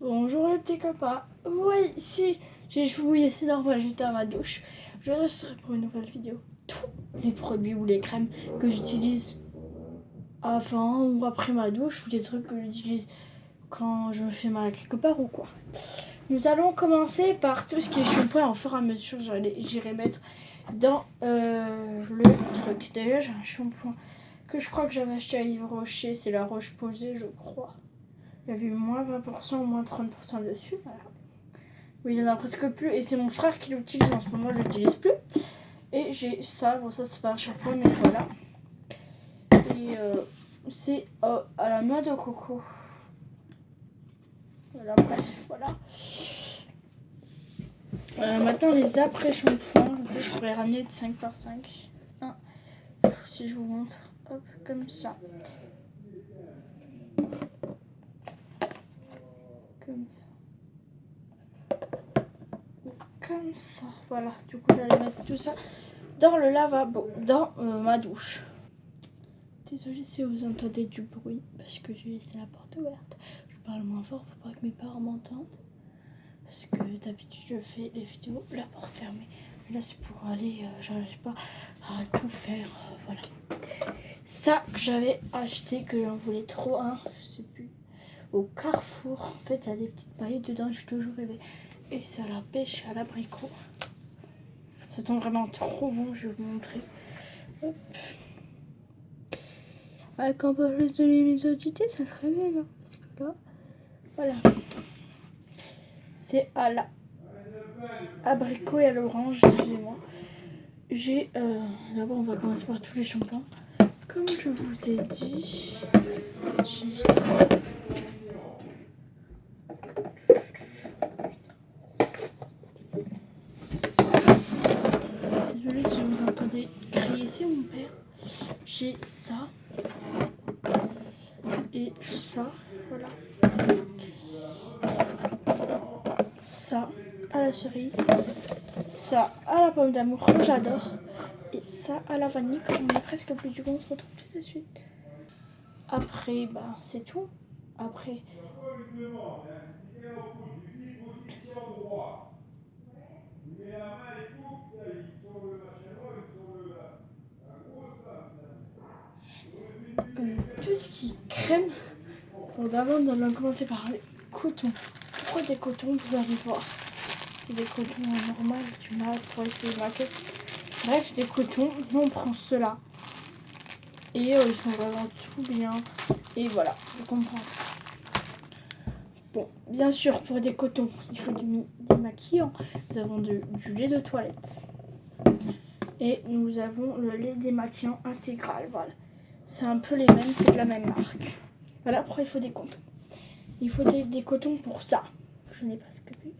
Bonjour les petits copains. Oui, si j'ai joué, c'est normal, j'étais à ma douche. Je resterai pour une nouvelle vidéo. Tous les produits ou les crèmes que j'utilise avant ou après ma douche ou des trucs que j'utilise quand je me fais mal quelque part ou quoi. Nous allons commencer par tout ce qui est shampoing. Au fur et à mesure, j'irai mettre dans le truc. Déjà, j'ai un shampoing que je crois que j'avais acheté à Yves Rocher. C'est la Roche-Posay, je crois. Il y avait moins 20% ou moins 30% dessus. Voilà. Oui, il n'y en a presque plus. Et c'est mon frère qui l'utilise en ce moment, je ne l'utilise plus. Et j'ai ça. Bon, ça, c'est pas un shampoing, mais voilà. Et c'est à la noix de coco. Voilà, bref, voilà. Maintenant, les après-shampoings. Je pourrais ramener de 5 par 5. Si je vous montre. Hop, comme ça. Comme ça. Comme ça. Voilà. Du coup, j'allais mettre tout ça dans le lavabo, dans ma douche. Désolée si vous entendez du bruit, parce que j'ai laissé la porte ouverte. Je parle moins fort pour pas que mes parents m'entendent. Parce que d'habitude, je fais les vidéos la porte fermée. Mais là, c'est pour aller, j'arrive pas à tout faire. Voilà. Ça que j'avais acheté, que j'en voulais trop un, je sais plus, au Carrefour. En fait, il y a des petites paillettes dedans, j'ai toujours rêvé. Et c'est à la pêche à l'abricot. Ça sent vraiment trop bon, je vais vous montrer. Hop. Avec un peu plus de luminosité, ça serait bien, là. Parce que là, voilà. C'est à la abricot et à l'orange, excusez-moi. J'ai, d'abord, on va commencer par tous les shampoings. Comme je vous ai dit, désolée si vous entendez crier, c'est mon père. J'ai ça. Et ça, voilà. Ça à la cerise. Ça à la pomme d'amour, que j'adore. Et ça à la vanille, que j'en ai presque plus du coup, on se retrouve tout de suite. Après, bah, c'est tout. Après, tout ce qui est crème. Bon, d'abord, nous allons commencer par les cotons. Pourquoi des cotons? Vous allez voir. C'est des cotons normaux, du mal pour essayer de maquette. Bref, des cotons. Nous, on prend ceux-là. Et ils sont vraiment tout bien. Et voilà, donc on prend ça. Bon, bien sûr, pour des cotons, il faut du démaquillant. Nous avons du lait de toilette. Et nous avons le lait démaquillant intégral. Voilà. C'est un peu les mêmes, c'est de la même marque. Voilà pourquoi il faut des cotons. Il faut des cotons pour ça. Je n'ai presque plus.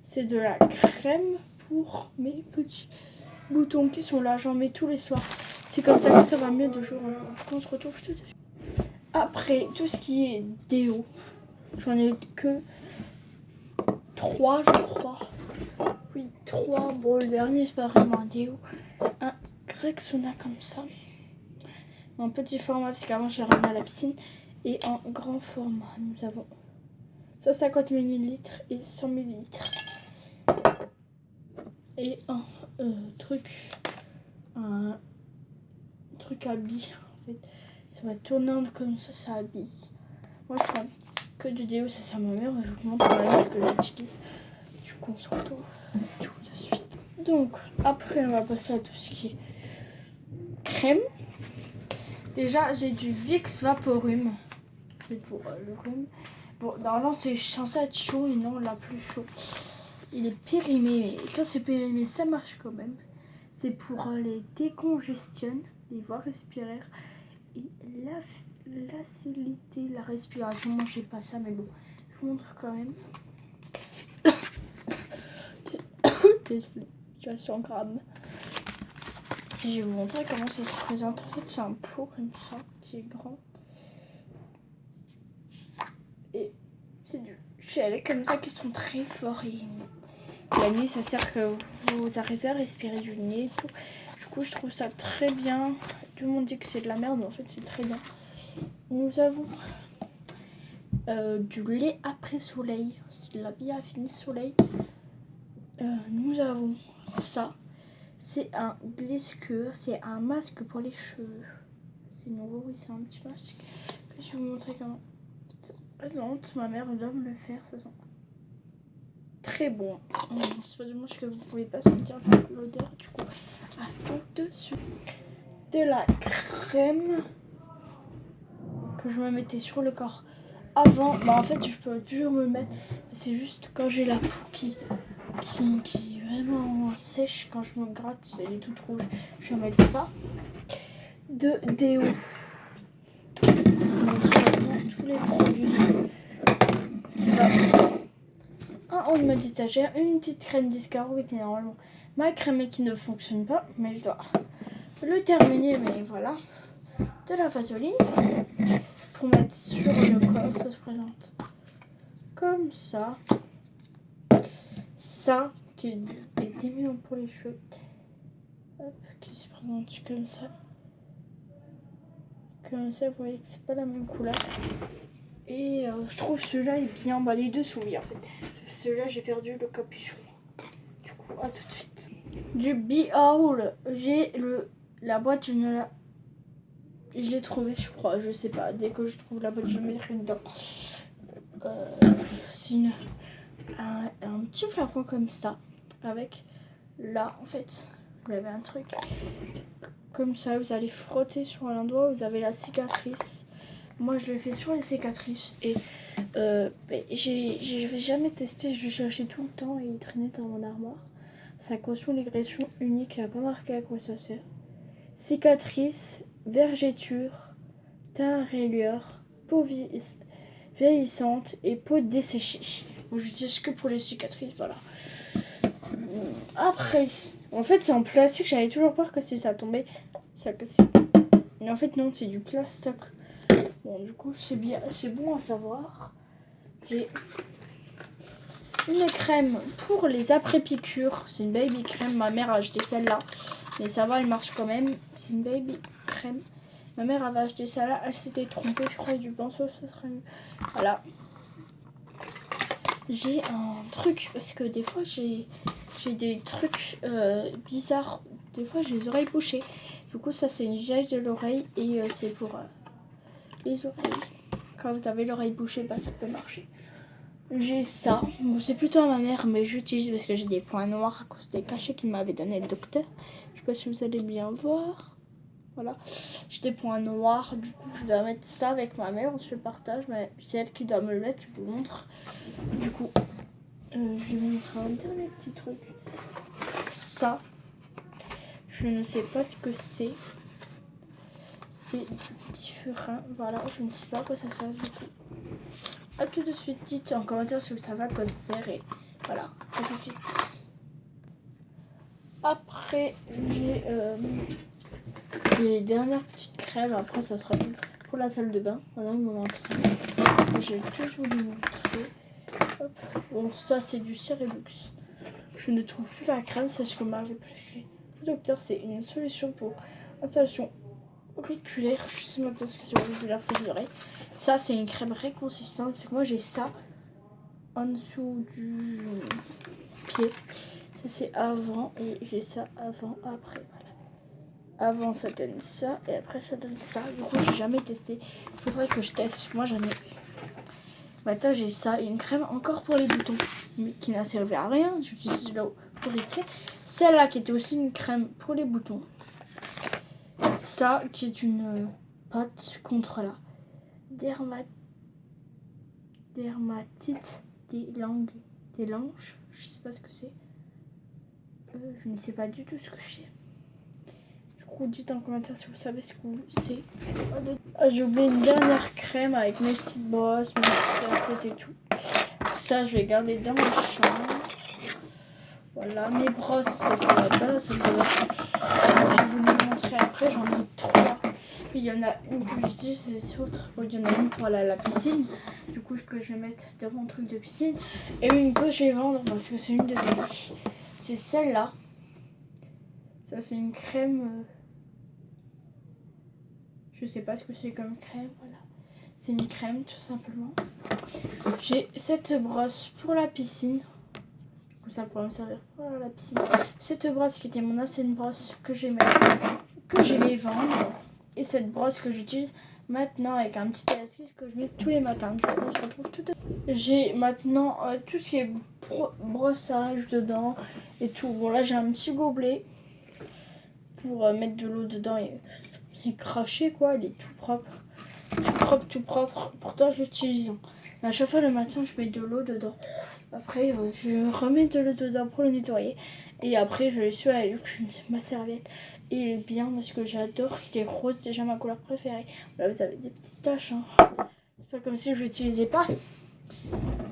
C'est de la crème pour mes petits boutons qui sont là. J'en mets tous les soirs. C'est comme ça que ça va mieux de jour en jour. On se retrouve tout de suite. Après, tout ce qui est déo, j'en ai que 3, je crois. Oui, 3. Bon, le dernier, c'est pas vraiment un déo. Un Rexona comme ça. En petit format, parce qu'avant, je l'ai ramené à la piscine. Et en grand format, nous avons 150 ml et 100 ml. Et un truc à billes. En fait, ça va tourner comme ça, ça habille. Moi, je prends que du déo, ça sert à ma mère, mais je vous montre ce que j'utilise. Du coup, on se retrouve tout de suite. Donc, après, on va passer à tout ce qui est crème. Déjà, j'ai du Vicks Vaporum. C'est pour le rhume. Bon, normalement, c'est censé être chaud, et non, là, plus chaud. Il est périmé, mais quand c'est périmé, ça marche quand même. C'est pour les décongestionner, les voies respiraires et faciliter la respiration. Moi, je sais pas ça, mais bon, je vous montre quand même. Désolée, tu as 100 grammes. Et je vais vous montrer comment ça se présente. En fait, c'est un pot comme ça, qui est grand. Et c'est du gel comme ça qui sont très forts. Et la nuit, ça sert que vous arrivez à respirer du nez et tout. Du coup, je trouve ça très bien. Tout le monde dit que c'est de la merde, mais en fait, c'est très bien. Nous avons du lait après soleil. C'est de la Biafine soleil. Nous avons ça. C'est un glisse-cure. C'est un masque pour les cheveux. C'est nouveau, oui, c'est un petit masque. Je vais vous montrer comment. Ma mère doit me le faire, ça sent très bon. C'est pas dommage que vous pouvez pas sentir l'odeur, du coup. Ah, tout dessus. De la crème que je me mettais sur le corps avant. Bah en fait, je peux toujours me le mettre. C'est juste quand j'ai la peau qui est vraiment sèche, quand je me gratte, elle est toute rouge. Je vais mettre ça. De déo. Tous les produits qui va. Un haut de mode étagère, une petite crème d'escargot qui était normalement ma crème et qui ne fonctionne pas, mais je dois le terminer, mais voilà. De la vaseline pour mettre sur le corps, ça se présente comme ça. Ça qui est des démêlants pour les cheveux, hop, qui se présente comme ça. Comme ça, vous voyez que c'est pas la même couleur. Et je trouve celui-là est bien. Bah, les deux sont bien en fait. Celui-là, j'ai perdu le capuchon. Du coup, à tout de suite. Du Be-All, j'ai la boîte, je l'ai trouvée, je crois. Je sais pas. Dès que je trouve la boîte, je mettrai dedans. C'est un petit flacon comme ça. Avec là, en fait, vous avez un truc. Comme ça, vous allez frotter sur un endroit où vous avez la cicatrice. Moi, je le fais sur les cicatrices et j'ai jamais testé. Je cherchais tout le temps et il traînait dans mon armoire. Ça caution l'égression unique, il n'y a pas marqué à quoi ça sert. Cicatrice, vergéture, teint rayure, peau vieillissante et peau desséchée. Moi, je n'utilise que pour les cicatrices, voilà. Après, en fait, c'est en plastique. J'avais toujours peur que si ça tombait, ça cassait. Mais en fait, non, c'est du plastique. Bon, du coup, c'est bien, c'est bon à savoir. J'ai une crème pour les après-piqûres. C'est une baby crème. Ma mère a acheté celle-là. Mais ça va, elle marche quand même. C'est une baby crème. Ma mère avait acheté celle-là. Elle s'était trompée, je crois, du pinceau. Ce serait mieux. Voilà. J'ai un truc. Parce que des fois, j'ai des trucs bizarres. Des fois, j'ai les oreilles bouchées. Du coup, ça, c'est une gel de l'oreille. Et c'est pour les oreilles. Quand vous avez l'oreille bouchée, bah, ça peut marcher. J'ai ça. Bon, c'est plutôt à ma mère, mais j'utilise parce que j'ai des points noirs à cause des cachets qu'il m'avait donné le docteur. Je sais pas si vous allez bien voir. Voilà. J'ai des points noirs. Du coup, je dois mettre ça avec ma mère. On se le partage. Mais c'est elle qui doit me le mettre. Je vous montre. Du coup, je vais vous montrer un dernier petit truc. Ça. Je ne sais pas ce que c'est. C'est du différent. Voilà. Je ne sais pas à quoi ça sert du coup. A tout de suite, dites en commentaire si vous savez à quoi ça sert et voilà, à tout de suite. Après, j'ai les dernières petites crèmes, après ça sera tout pour la salle de bain. Voilà, il me manque ça. J'ai toujours voulu montrer. Hop. Bon, ça c'est du Cerebux. Je ne trouve plus la crème, c'est ce que m'avait prescrit le docteur. C'est une solution pour installation auriculaire. Je sais maintenant ce que c'est auriculaire, c'est les oreilles. Ça c'est une crème réconsistante. C'est que moi j'ai ça en dessous du pied. Ça c'est avant et j'ai ça avant, après. Voilà. Avant ça donne ça et après ça donne ça. Du coup j'ai jamais testé. Il faudrait que je teste parce que moi j'en ai. Maintenant j'ai ça, une crème encore pour les boutons, mais qui n'a servi à rien. J'utilise là pour les crèmes. Celle-là qui était aussi une crème pour les boutons. Ça qui est une pâte contre la dermatite des langes. Je sais pas ce que c'est. Je ne sais pas du tout ce que c'est. Du coup, dites en commentaire si vous savez ce que c'est. J'ai oublié une dernière crème avec mes petites brosses, mes petites têtes et tout. Ça, je vais garder dans ma chambre. Voilà, mes brosses, ça sera là-bas. Je vais vous les montrer après. J'en ai 3. Il y en a une que j'utilise, c'est autre. Bon, il y en a une pour aller à la piscine. Du coup, que je vais mettre dans mon truc de piscine. Et une que je vais vendre parce que c'est une de mes. C'est celle-là. Ça, c'est une crème. Je sais pas ce que c'est comme crème. Voilà. C'est une crème tout simplement. J'ai cette brosse pour la piscine. Ça pourrait me servir pour la piscine. Cette brosse qui était mon ancienne brosse que je vais vendre. Et cette brosse que j'utilise maintenant avec un petit élastique que je mets tous les matins. Du coup, on se retrouve tout à l'heure. J'ai maintenant tout ce qui est brossage dedans et tout. Bon, là, j'ai un petit gobelet pour mettre de l'eau dedans et cracher, quoi. Il est tout propre. Tout propre. Pourtant, je l'utilise. À chaque fois, le matin, je mets de l'eau dedans. Après, je remets de l'eau dedans pour le nettoyer. Et après, je l'essuie avec ma serviette. Et il est bien parce que j'adore. Il est rose, déjà ma couleur préférée. Là, vous avez des petites taches. Hein. C'est pas comme si je l'utilisais pas.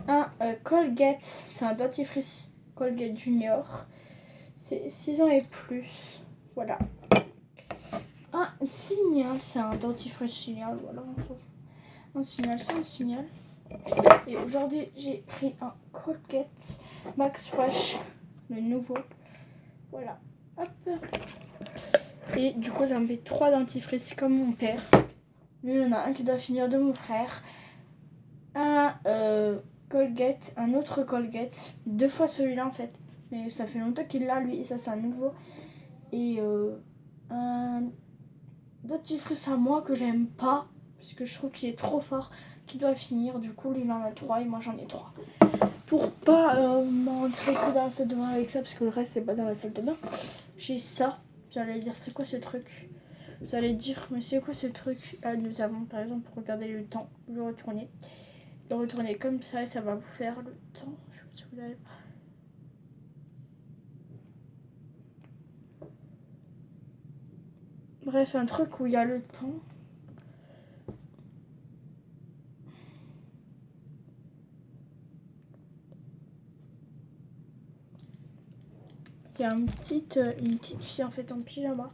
Un Colgate. C'est un dentifrice Colgate Junior. C'est 6 ans et plus. Voilà. Un Signal. C'est un dentifrice Signal. Voilà, on s'en fout. Un Signal, c'est un Signal. Et aujourd'hui, j'ai pris un Colgate Max Fresh, le nouveau. Voilà. Hop. Et du coup, j'en mets 3 dentifrices comme mon père. Lui, il y en a un qui doit finir de mon frère. Un Colgate, un autre Colgate. 2 fois celui-là en fait. Mais ça fait longtemps qu'il l'a lui. Et ça, c'est un nouveau. Et un dentifrice à moi que j'aime pas. Parce que je trouve qu'il est trop fort. Qui doit finir. Du coup, lui, il en a 3 et moi, j'en ai 3. Pour pas m'entrer que dans la salle de bain avec ça, parce que le reste, c'est pas dans la salle de bain. J'ai ça. Vous allez dire, c'est quoi ce truc? Vous allez dire, mais c'est quoi ce truc? Là, nous avons, par exemple, pour regarder le temps, le retourner. Le retourner comme ça et ça va vous faire le temps. Je sais pas si vous allez... Bref, un truc où il y a le temps. C'est une petite fille en fait en pyjama.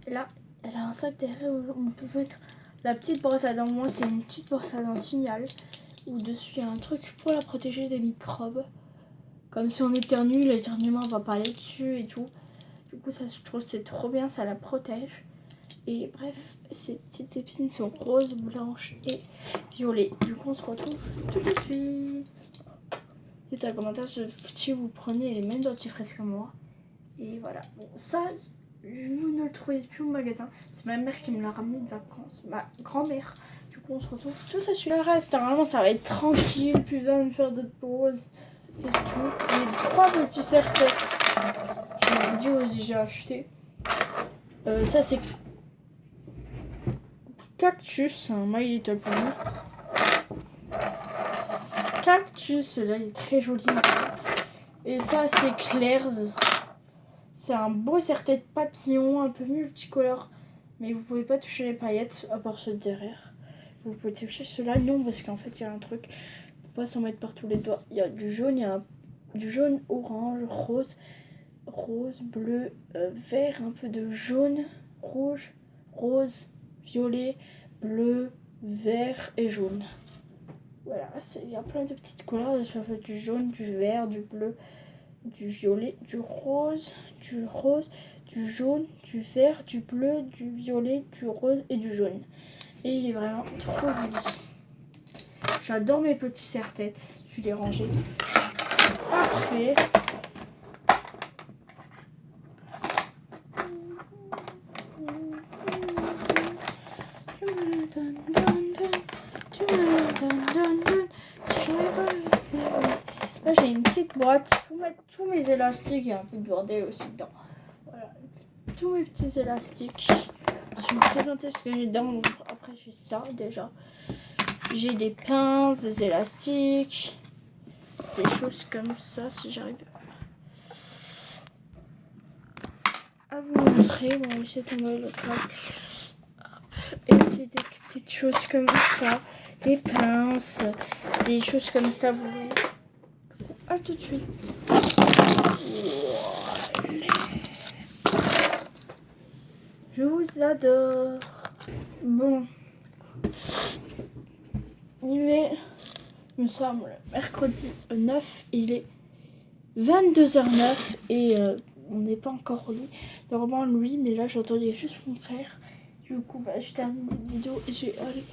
Là, elle a un sac derrière où on peut mettre la petite brosse à dents. Moi, c'est une petite brosse à dents Signal. Où dessus, il y a un truc pour la protéger des microbes. Comme si on éternue, l'éternuement va pas aller dessus et tout. Du coup, ça, je trouve que c'est trop bien, ça la protège. Et bref, ces petites épines sont roses, blanches et violettes. Du coup, on se retrouve tout de suite. C'est un commentaire si vous prenez les mêmes dentifrices que moi. Et voilà. Bon, ça, vous ne le trouvez plus au magasin. C'est ma mère qui me l'a ramené de vacances. Ma grand-mère. Du coup, on se retrouve tout à suite. Le reste, normalement, ça va être tranquille. Plus besoin de faire de pause et tout. J'ai 3 petits serre-têtes. J'ai dit aussi, j'ai acheté. Ça, c'est Cactus, un My Little Pony. Cactus, là, il est très joli. Et ça, c'est Claire's. C'est un beau serre-tête papillon, un peu multicolore. Mais vous pouvez pas toucher les paillettes, à part ceux de derrière. Vous pouvez toucher ceux-là, non, parce qu'en fait, il y a un truc. Faut pas s'en mettre partout les doigts. Il y a du jaune, il y a du jaune, orange, rose, bleu, vert, un peu de jaune, rouge, rose, violet, bleu, vert et jaune. Voilà, il y a plein de petites couleurs. Ça fait du jaune, du vert, du bleu, du violet, du rose, du jaune, du vert, du bleu, du violet, du rose et du jaune. Et il est vraiment trop joli. J'adore mes petits serre-têtes. Je vais les ranger. Après... Là, j'ai une petite boîte pour mettre tous mes élastiques. Il y a un peu de bordel aussi dedans. Voilà, tous mes petits élastiques. Je vais me présenter ce que j'ai dedans. Donc après, j'ai ça déjà. J'ai des pinces, des élastiques, des choses comme ça si j'arrive à vous montrer. Bon, on va essayer de tomber le câble. Et c'est des petites choses comme ça, des pinces, des choses comme ça, vous voyez. À tout de suite. Je vous adore. Bon. Il est, il me semble, mercredi 9, il est 22h09 et on n'est pas encore au lit. Normalement lui, mais là j'attendais juste mon frère. Du coup, je termine cette vidéo et je vais aller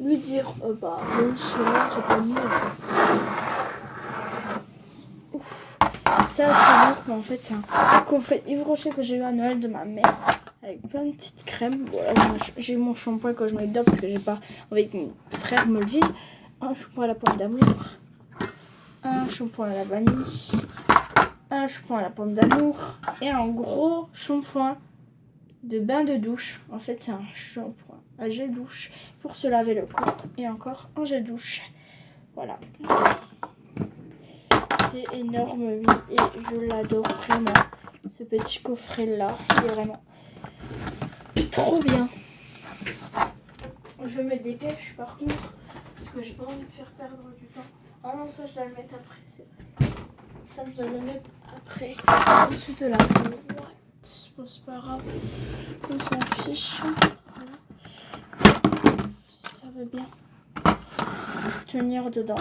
lui dire bonsoir, bonne nuit. Ça, c'est bon, mais en fait, c'est un coffret Yves Rocher que j'ai eu à Noël de ma mère avec plein de petites crèmes. Voilà, j'ai mon shampoing quand je mets dedans parce que j'ai pas envie que mon frère me le vide. Un shampoing à la pomme d'amour, un shampoing à la vanille, un shampoing à la pomme d'amour et un gros shampoing de bain de douche. En fait, c'est un shampoing à gel douche pour se laver le corps et encore un gel douche. Voilà. C'est énorme, oui, et je l'adore vraiment. Ce petit coffret là, il est vraiment trop bien. Je me dépêche par contre, parce que j'ai pas envie de faire perdre du temps. Ah non, ça je dois le mettre après, c'est vrai. Ça je dois le mettre après, au-dessus de la boîte. Bon, c'est pas grave, on s'en fiche. Voilà. Ça veut bien tenir dedans.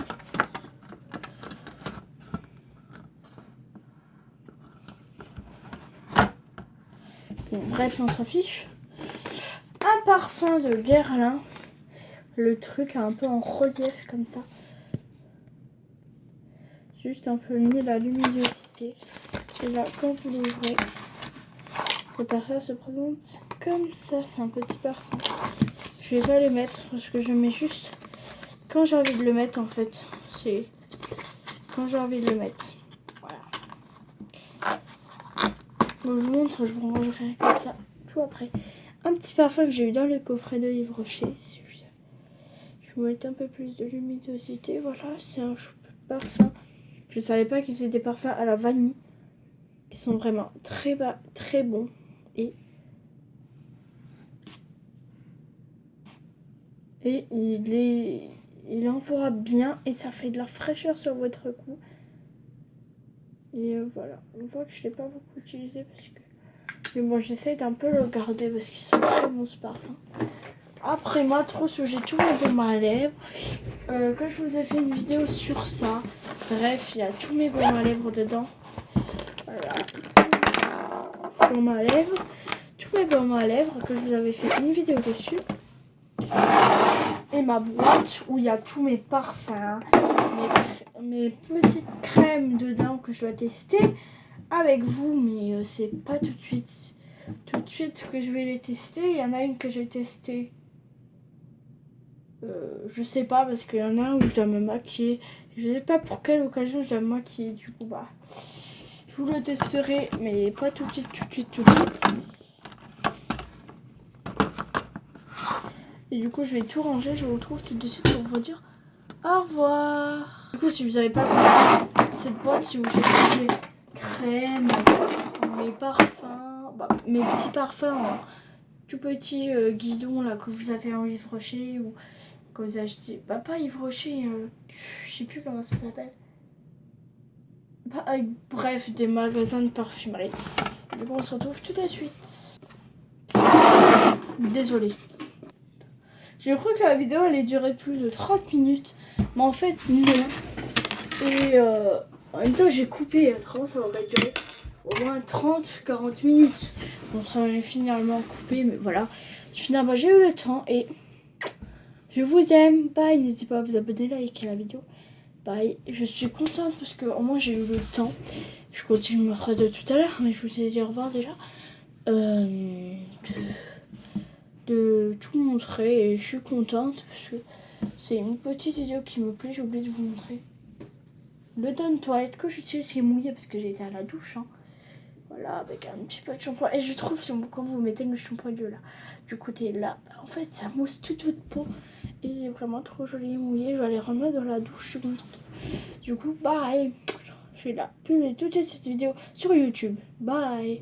Bon, bref, on s'en fiche. Un parfum de Guerlain. Le truc un peu en relief comme ça. Juste un peu mis la luminosité. Et là, quand vous l'ouvrez, le parfum se présente comme ça. C'est un petit parfum. Je vais pas le mettre parce que je mets juste quand j'ai envie de le mettre en fait. C'est quand j'ai envie de le mettre. Voilà. Je vous montre, je vous rangerai comme ça tout après. Un petit parfum que j'ai eu dans le coffret de Yves Rocher. Je vais mettre un peu plus de luminosité. Voilà, c'est un parfum. Je savais pas qu'ils faisaient des parfums à la vanille qui sont vraiment très bons. Et il envoie bien et ça fait de la fraîcheur sur votre cou. Et voilà, on voit que je l'ai pas beaucoup utilisé parce que... Mais bon, j'essaie d'un peu le garder parce qu'ils sont très bons ce parfum. Après moi, trop j'ai tout mes baumes à lèvres. Quand je vous ai fait une vidéo sur ça. Bref, il y a tous mes baumes à lèvres dedans. Voilà. Baumes à lèvres. Tous mes baumes à lèvres que je vous avais fait une vidéo dessus. Et ma boîte où il y a tous mes parfums. Mes petites crèmes dedans que je dois tester avec vous. Mais c'est pas tout de suite. Tout de suite que je vais les tester. Il y en a une que j'ai testée. Je sais pas parce qu'il y en a un où je dois me maquiller. Je sais pas pour quelle occasion je dois me maquiller. Du coup, je vous le testerai, mais pas tout de suite. Et du coup, je vais tout ranger. Je vous retrouve tout de suite pour vous dire au revoir. Du coup, si vous n'avez pas compris, cette boîte, si vous cherchez mes crèmes, mes parfums, mes petits parfums en tout petit guidon là que vous avez en Yves Rocher ou que vous achetez, pas Yves Rocher, je sais plus comment ça s'appelle. Bref, des magasins de parfumerie. Du coup, on se retrouve tout de suite. Désolée. J'ai cru que la vidéo allait durer plus de 30 minutes, mais en fait, non. Et en même temps, j'ai coupé, autrement ça aurait duré au moins 30-40 minutes. Bon, ça aurait finalement coupé, mais voilà. Finalement, j'ai eu le temps et je vous aime. Bye, n'hésitez pas à vous abonner, liker la vidéo. Bye, je suis contente parce que au moins j'ai eu le temps. Je continue ma phrase de tout à l'heure, mais je vous ai dit au revoir déjà. De tout montrer et je suis contente parce que c'est une petite vidéo qui me plaît. J'ai oublié de vous montrer le Dawn Toilette que j'utilise qui est mouillé parce que j'ai été à la douche. Voilà, avec un petit peu de shampoing. Et je trouve quand vous mettez le shampoing de là, du côté là, en fait ça mousse toute votre peau. Et il est vraiment trop joli et mouillé. Je vais aller remettre dans la douche. Je suis contente. Du coup, bye. Je vais la publier toute cette vidéo sur YouTube. Bye.